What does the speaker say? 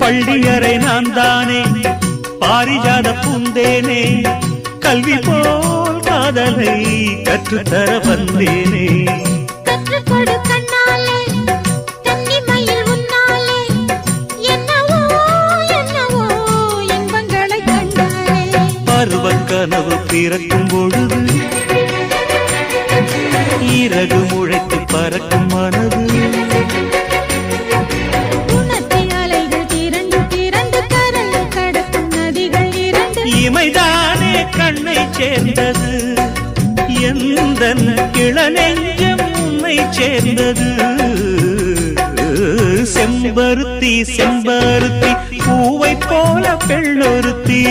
பள்ளியறை நான் தானே பாரிஜாத பூந்தேனே கல்வி போல் காதலை கற்றுத்தர வந்தேனே கற்றுக்கொடு கண்ணாலே கன்னிமயில் உன்னாலே என்னவோ என்னவோ இன்பங்களை கண்டாலே பருவக் கனவு பிறக்கும் பொழுது இறகு முளைத்து பறக்கும் மனது இமைதானே கண்ணை சேர்ந்தது எந்தன் இளநெஞ்சம் உன்னை சேர்ந்தது செம்பருத்தி செம்பருத்தி பூவை போல பெண்ணொருத்தி